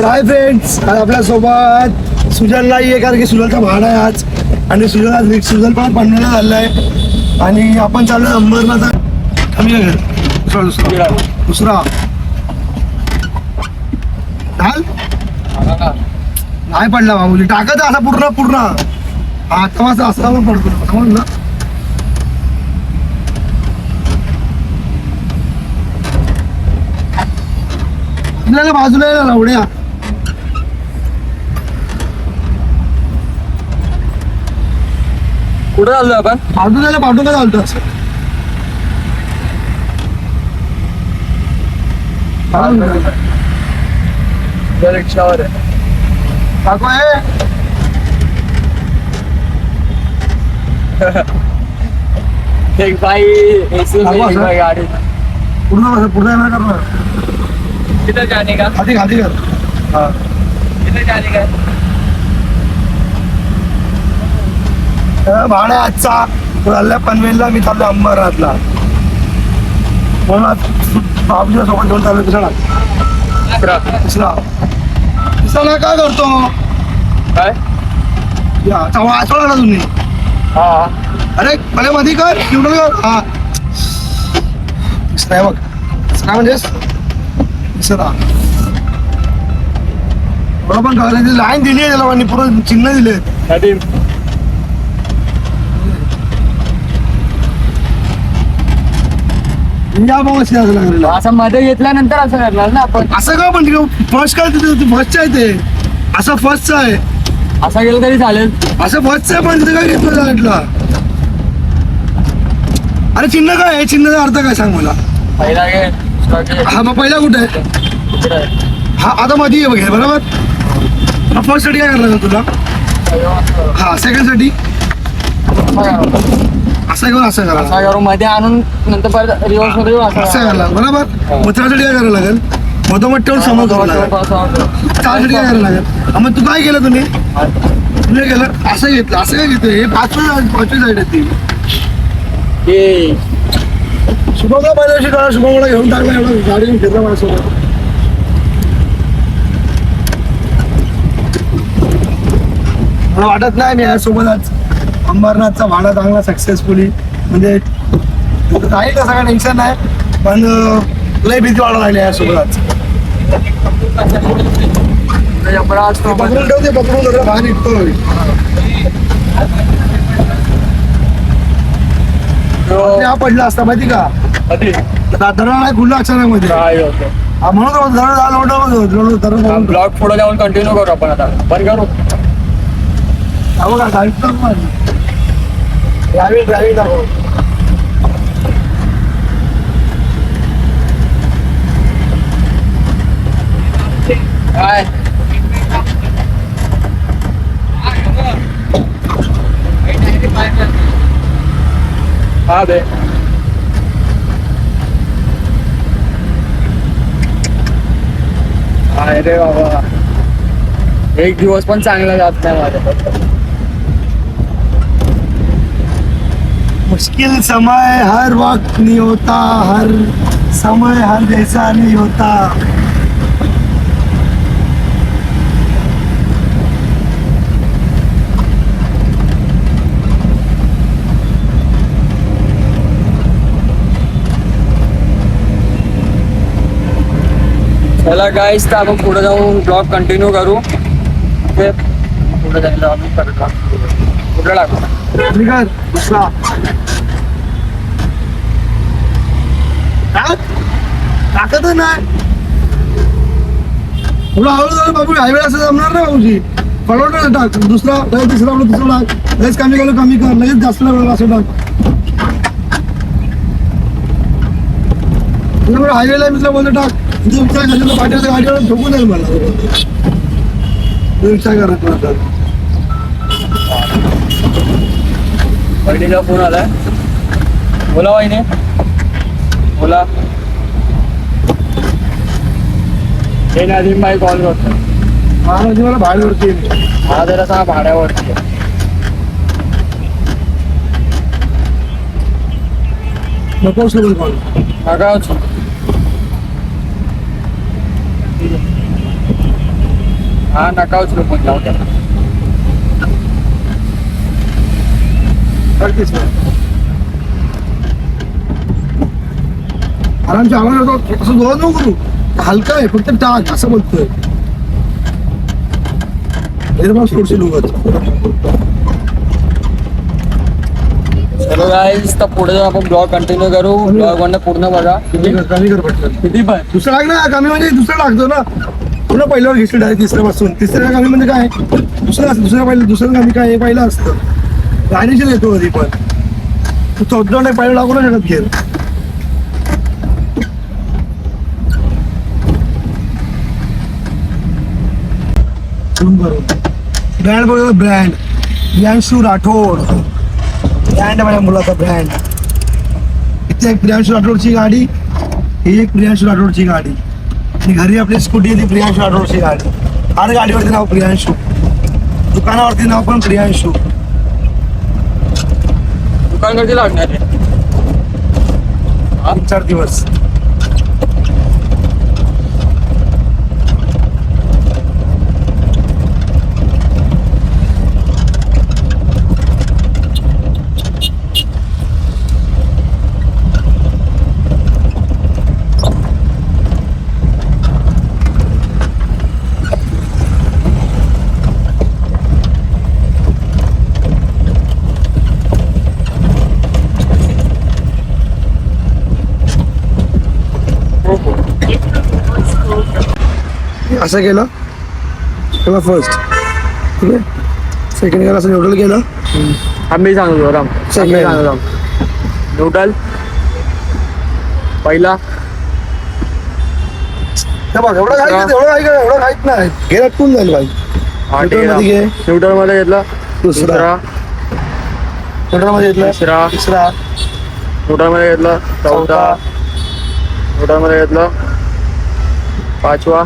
तर hi friends, आज आपल्यासोबत सुजल नाही आहे कारण की सुजलचा भाडा आहे आज. आणि सुजल पण पनवेलला झालेला आहे आणि आपण चाललो अंबरनाथ. कमी आहे दुसरा घाल नाही पडला बाबूली टाकत असा पूर्ण हा तमासा असा पण पडतो समज ना. आपल्याला बाजूला आहे ना लावड्या. कुठं चाललोय आपण? बाजूला पाठवून का चालतो असं रिक्षावर आहे. काकू आहे एक बाई एसी लागू असं? गाडी पूर्ण नाही करणार. किती जाने का? खाती कर हा. किती जाने का? भाडा आजचा चालल्या पनवेलला, मी चाललो अंबरनाथला. म्हणून आज बाबूच्या सोबत घेऊन चाललो. तिसरा काय करतो काय? या चवळा ना तुम्ही. हा अरे मला मध्ये कर निवडून कर. हा तिसरा आहे बघ. तिसरा म्हणजे तिसरा बरोबर कळलं. लाईन दिली आहे त्याला आणि पूर्ण चिन्ह दिले. साठी या मग असं लागलेलं असं मध्ये घेतल्यानंतर असं करणार ना आपण. असं का पण फर्स्ट काय तिथे फर्स्टचं आहे ते. असं फर्स्टचं आहे. असं गेलं तरी चालेल. असं फर्स्टचं आहे पण तिथे काय घेतलं म्हटलं. अरे चिन्ह काय आहे? चिन्हाचा अर्थ काय सांग मला. पहिला घे, दुसरा घे, हा मग पहिला कुठे आहे? तिसरा आहे. हा आता मध्ये आहे बघ हे, बरोबर. हा फर्स्ट साठी काय करणार तुला? हा सेकंड साठी असं करून असं करा. असं करून मध्ये आणून नंतर परत रिवर्स मध्ये येऊ असं करायला लागलं बरोबर. मग त्यासाठी काय करायला लागेल? मधोमध ठेवून समोर करावं लागेल. त्यासाठी काय करायला लागेल? मग तू काय केलं तुम्ही केलं असं घेतलं. असं काय घेतलं? हे पाचवी साईड आहे ती. शुभमला पहिल्या दिवशी कळा. शुभमला घेऊन टाकला एवढं गाडी घेऊन फिरला माझ्यासोबत. मला वाटत नाही मी यासोबत आज अंबरनाथचा भाडा चांगला सक्सेसफुली म्हणजे राहील तसं काय टेन्शन नाही. पण लय भीती वाढायला लागली यासोबत आज. पकडून ठेवते पकडून जरा बाहेर निघतो. हा पडला असता माहिती का? दरड नाही खुलला अचानक हा म्हणून दरड ब्लॉग पुढे जाऊन कंटिन्यू करू आपण आता. बंद करू. ड्रायव्हिंग दाखव. काय हा बे अरे बाबा एक दिवस पण चांगला जात नाही माझ्या. मुश्किल समय हर वक्त नहीं होता, हर समय हर जैसा नहीं होता. चला गाईस, तर आपण पुढे जाऊन ब्लॉग कंटिन्यू करू. ओके पुढे जायला आम्ही करत कुठे लागू दुसरा टाकत नाही. थोडा हळू झालं बाबू. हायवे असं जमणार ना बाबूजी. पडवलं टाक. दुसरा लगेच तिसरा आपलं दुसरं टाक. लगेच कमी केलं कमी कर. लगेच जास्त लागलं असं टाक. हायवेला मित्र बोलतो टाक. तुझा विचार करायचा पाठीच्या गाडीवर ठोकून जाईल मला. विचार करा. बहिणीचा फोन आलाय. बोला वहिनी बोला. हे नदीम भाई कॉल करतो. महाराज मला भाड्यावरती हा जरा सांगा भाड्यावरती. नकोच नको कॉल. नकाच हा नका उचलू पण जाऊ द्या. आरामच्या आवाज होतो असं जोरात नको करू. हलका आहे फक्त टाक असं बोलतोय. एअरबॉक्स सोडशील उगाच. चलो गाईस तर पुढे जाऊन आपण ब्लॉग कंटिन्यू करू. ब्लॉग वन पूर्ण बघा. कमी कर पटकन. किती पण दुसरं लाग ना कमी म्हणजे दुसरं लागतो ना. पुन्हा पहिल्यावर घेतलं डायरेक्ट तिसऱ्यापासून. तिसऱ्या कमी म्हणजे काय दुसरं कमी काय पहिलं असतं. गाडीशील येतो कधी पण तू चौथं नाही पहिलं लागू ना शकत घेर. ब्रँड बघा ब्रँड प्रियांशू राठोड ब्रँड आहे माझ्या मुलाचा ब्रँड. इथे एक प्रियांशू राठोडची गाडी ही एक प्रियांशू राठोडची गाडी आणि घरी आपली स्कूटी आहे ती प्रियांशू राठोडची गाडी. हर गाडीवरती नाव प्रियांशू दुकानावरती नाव पण प्रियांशू. दुकान कधी लागणार आहे? 3-4 दिवस. असं केलं तेव्हा फर्स्ट ठीक आहे. सेकंड केलं असं न्यूट्रल केलं. आम्ही सांगतो राम. Second. राम न्यूट्रल पहिला हे बघ एवढं काहीच नाही. गेला टून जाईल बाईक. न्यूट्रल मध्ये घे. न्यूट्रल मध्ये घेतला दुसरा न्यूट्रल मध्ये घेतला तिसरा न्यूट्रल मध्ये घेतला चौथा न्यूट्रल मध्ये घेतला पाचवा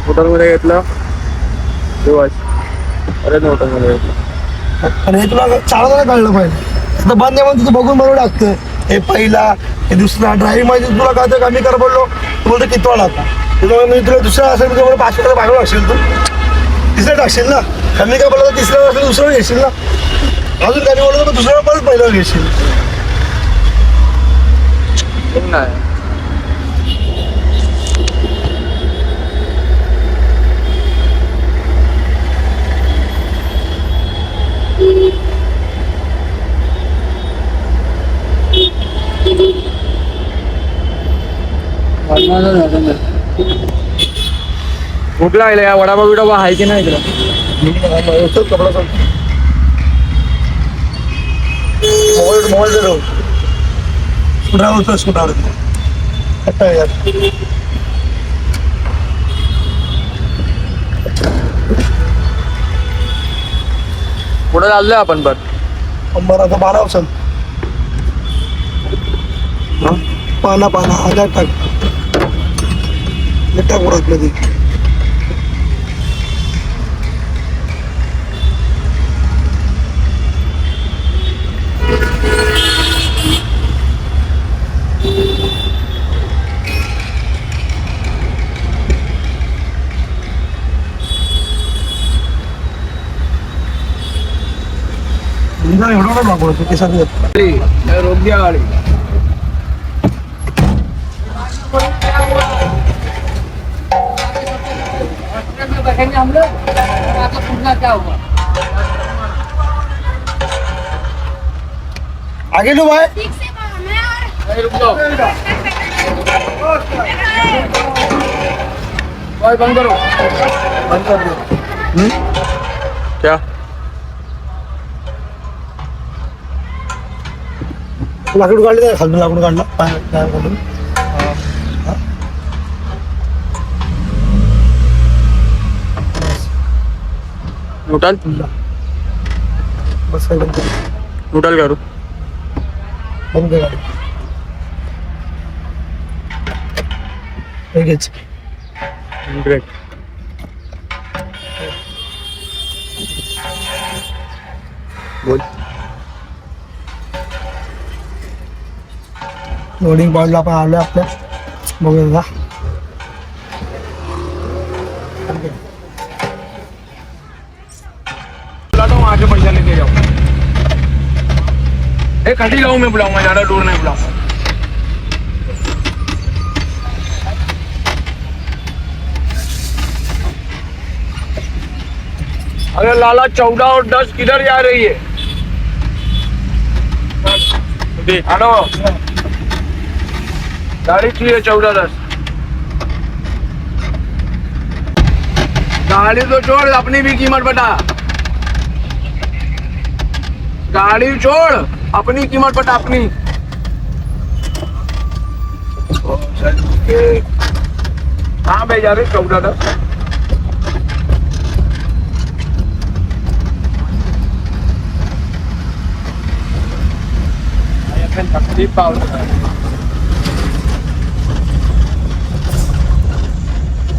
न्यूट्रल मध्ये घेतला दिवस अरे न्यूट्रल मध्ये घेतला. आणि हे तुला चालवताना कळलं पाहिजे. आता बंद आहे म्हणून तुझं बघून बरोबर टाकतं. हे पहिला हे दुसरा ड्राईव्ह मध्ये तुला काय कमी कर बोललो तू बोलतो कितवा लागतो. तुला मी तुला दुसरा असेल तुझ्याकडे 500 भागवलं असेल तू तिसरं टाकशील ना. कमी काय बोलला तर तिसऱ्या असेल दुसरं घेशील ना. अजून कमी बोललं तर दुसऱ्या परत पहिल्यावर घेशील. नाही भूक लागले या वडापाव बिडापाव आहे की नाही इकडं? कपडा सांग मोबाईल दे स्कूटावर स्कूटावर यार. पुढे चाललोय आपण पण. अंबर आता 12 असेल. पाना आल्या टाक टाक उडत मध्ये. एवढं लागू केसात रोग्या गाडी आगे लो भाई. बंद करो बंद कर दो. क्या लाकूड काढले खालून लाकूड काढला पाय खालून. न्यूट्रल बस काय बंद कर. न्यूट्रल करू बंद कर गाडी. लगेच ब्रेक बोल. लोडिंग पॉईंटला आपण आलोय आपल्या बघूया. बुलाता हूँ, आके पैसा लेके जाओ। एक घंटी जाऊँ मैं बुलाऊंगा, ज्यादा दूर नहीं बुलाऊंगा। अरे लाला 14 और 10 किधर जा रही है? हेलो, गाड़ी चाहिए 14-10। गाड़ी तो छोड़, अपनी भी कीमत बता। गाड़ी छोड़, अपनी कीमत बता अपनी। कहाँ भेजा रहे 14-10?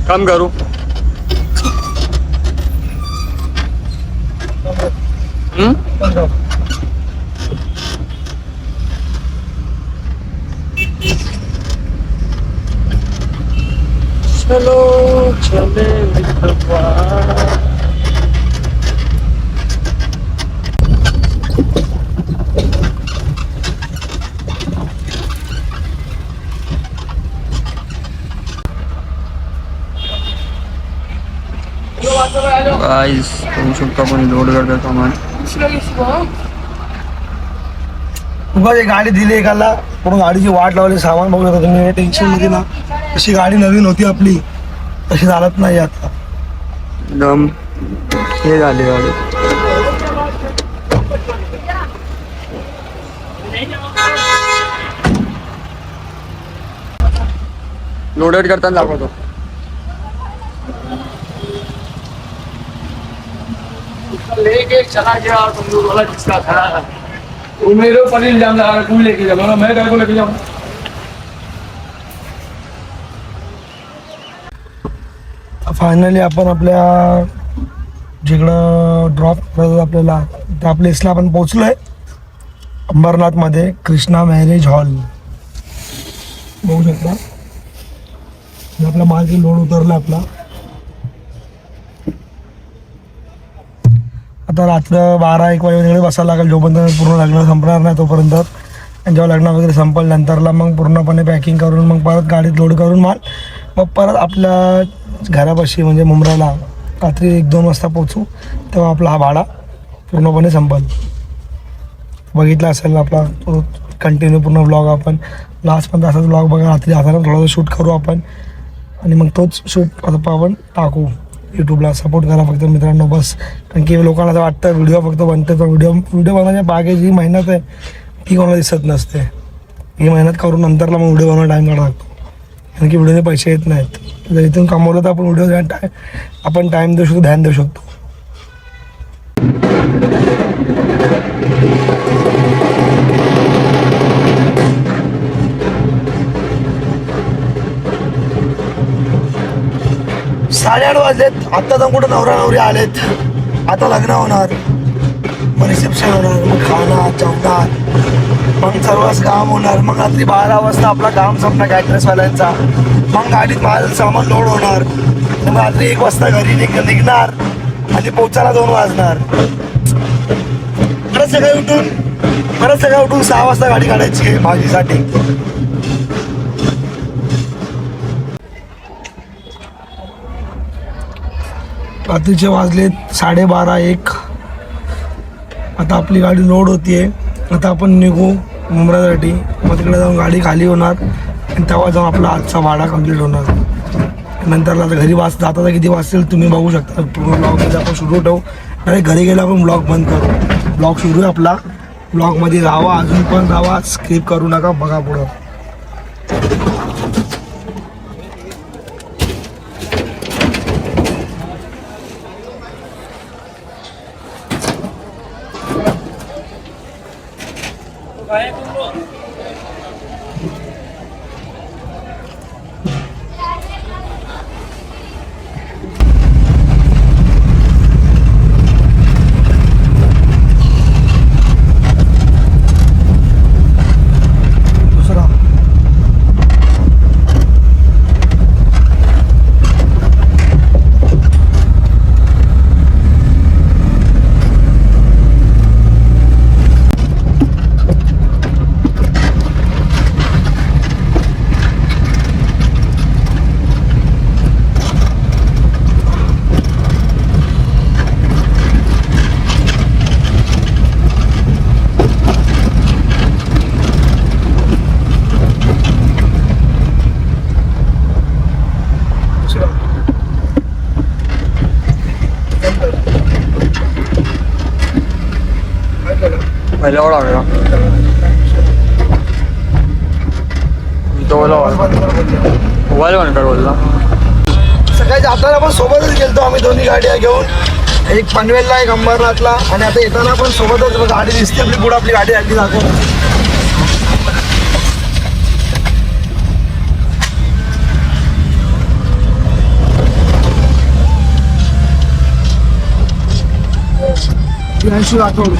कम करू चलो चले गाइस होऊ शकतो आपण लोड करतो सामान बघा एक गाडी दिली एकाला, पूर्ण गाडीची वाट लावली, सामान बघू शकता तुम्ही टेन्शन मध्ये ना. अशी गाडी नवीन होती आपली, तशी चालत नाही आता. दम हे झाली गाडी लोडेड करताना दाखवतो. लेके चला गया और तुम लोग वाला जिसका था वो मेरे ऊपर इल्जाम लगा रहा, तुम लेके जाओ ना, मैं को लेके जाऊँ? फायनली आपण आपल्या जिकडं ड्रॉप करत आपल्याला त्या प्लेसला आपण पोहोचलोय, अंबरनाथमध्ये कृष्णा मॅरेज हॉल. बघू शकता आपला मार्केट लोड उतरला आपला. आता रात्र 12-1 वाजेकडे बसायला लागेल, जोपर्यंत पूर्ण लग्न संपणार नाही तोपर्यंत. आणि जेव्हा लग्न वगैरे संपल्यानंतरला मग पूर्णपणे पॅकिंग करून मग परत गाडीत लोड करून माल मग परत आपल्या घरापाशी म्हणजे मुंब्राला रात्री 1-2 वाजता पोचू, तेव्हा आपला हा भाडा पूर्णपणे संपल. बघितला असेल आपला तो कंटिन्यू पूर्ण ब्लॉग, आपण लास्ट पण असाच ब्लॉग बघा. रात्री आता थोडासा शूट करू आपण आणि मग तोच शूट आता आपण टाकू यूट्यूबला. सपोर्ट करा फक्त मित्रांनो बस. कारण की लोकांना असं वाटतं व्हिडिओ फक्त बनते, तर व्हिडिओ बनवण्याच्या बागेची जी मेहनत आहे ती कोणाला दिसत नसते. ही मेहनत करून नंतरला मग व्हिडिओ बनवायला टाईम काढावा लागतो, कारण की व्हिडिओचे पैसे येत नाहीत. जर इथून कमवलं तर आपण व्हिडिओ आपण टाईम देऊ शकतो, ध्यान देऊ शकतो. साडे 8 वाजलेत. आत्ता तर कुठं नवरा नवरी आलेत. आता लग्न होणार, मग रिसेप्शन होणार, मग खाणार जेवणार, मग सर्वच काम होणार. मग रात्री 12 वाजता आपला काम संपणार कॅटरसवाल्यांचा. मग गाडीत माल सामान लोड होणार. मग रात्री 1 वाजता घरी निघणार आणि पोचायला 2 वाजणार. परत सकाळी उठून 6 वाजता गाडी काढायची आहे भाजीसाठी. रात्रीचे वाजलेत 12:30-1. आता आपली गाडी लोड होतीये. आता आपण निघू मुंब्रासाठी. मग तिकडे जाऊन गाडी खाली होणार आणि तेव्हा जाऊन आपला आजचा भाडा कंप्लीट होणार. नंतर आता घरी जाता किती वाजतील तुम्ही बघू शकता. पूर्ण ब्लॉगमध्ये आपण सुरू ठेवू, डायरेक्ट घरी गेला आपण ब्लॉग बंद करू. ब्लॉग सुरू आहे आपला, ब्लॉगमध्ये राहा, अजून पण राहा, स्किप करू नका, बघा पुढं. पहिला लागला तो बोला मोबाईल बंद कर बोलला. सकाळी जाताना पण सोबतच गेलतो आम्ही दोन्ही गाड्या घेऊन. एक पनवेलला एक अंबरनाथला आणि आता येताना पण सोबतच गाडी दिसते आपली पुढे आपली गाडी आली दाखव. दाखव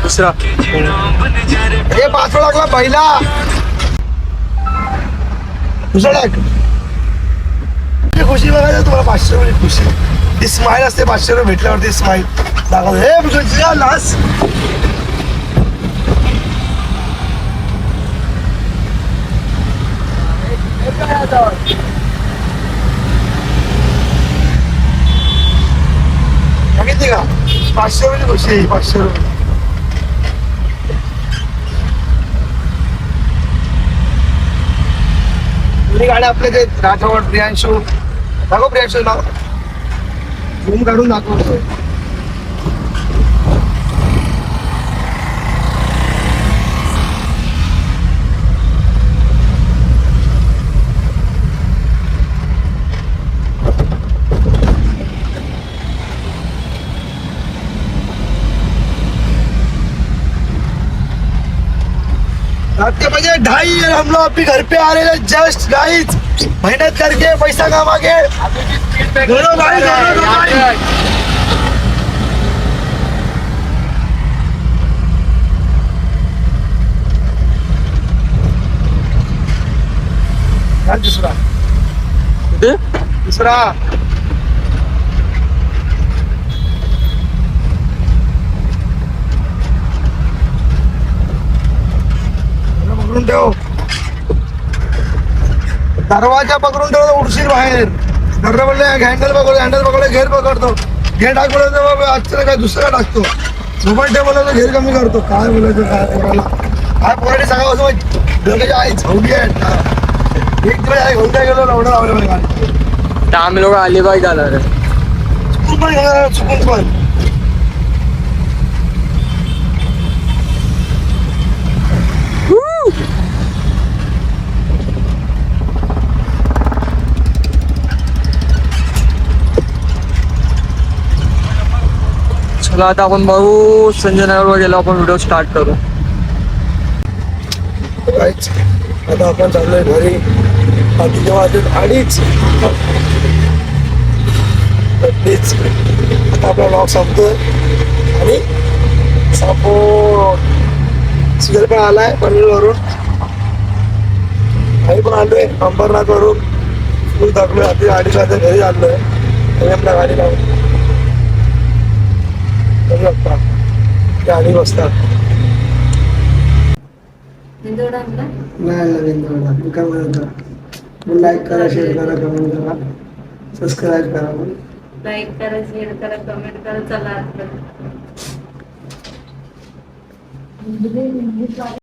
दुसरा हे पाचवा लागला पहिला दुसरा टाक. खुशी बघायचं तुम्हाला 500 रुपये खुशी. ती स्माईल असते 500 रुपये भेटल्यावरती स्माईल दाखवतो. हे लास बघितली का 500 रुपये खुशी आहे. 500 रुपये दोन्ही गाड्या आपल्या ते राठोड प्रियांशू दाखव. प्रियांशू नाव झूम काढून दाखवतो. रात के बजे 2:30 और हम लोग अभी घर पे आ रहे हैं जस्ट गाइस. मेहनत करके पैसा कमा के दोनों भाई दूसरा दूसरा पकडून ठेव. दरवाजा पकडून ठेव उडशील बाहेर. दरवाजा बोलले हँडल पकडतो. हँडल पकडले घेर पकडतो. घेर टाक बोलायचं आजचं काय दुसरं टाकतो. मोबाईल ठेव बोलायचं घेर कमी करतो. काय बोलायचं काय पोराला काय पोराने सांगावं आई झवली आहे. एक दिवस आई घेऊन काय गेलो एवढं लावलं गाडी. आम्ही लोक अलिबाग झाला रे. चुकून पण घेणार चुकून पण. चला आता आपण बघू संजय नगरवर गेलो आपण व्हिडिओ स्टार्ट करू. आता आपण चाललोय घरी. बाकीच्या वाजत 2:30. आता आपला ब्लॉग संपतोय आणि सुधीर पण आलाय पनवेलवरून. आम्ही पण आलोय अंबरनाथ वरून. फुल थकलोय. आधी 2:30 वाजता घरी आलोय आणि आपल्या गाडी लावून करू शकता. गाडी बसतात नाही काय म्हणत. लाईक करा शेअर करा कमेंट करा सबस्क्राईब करा. लाईक करा शेअर करा कमेंट करा. चला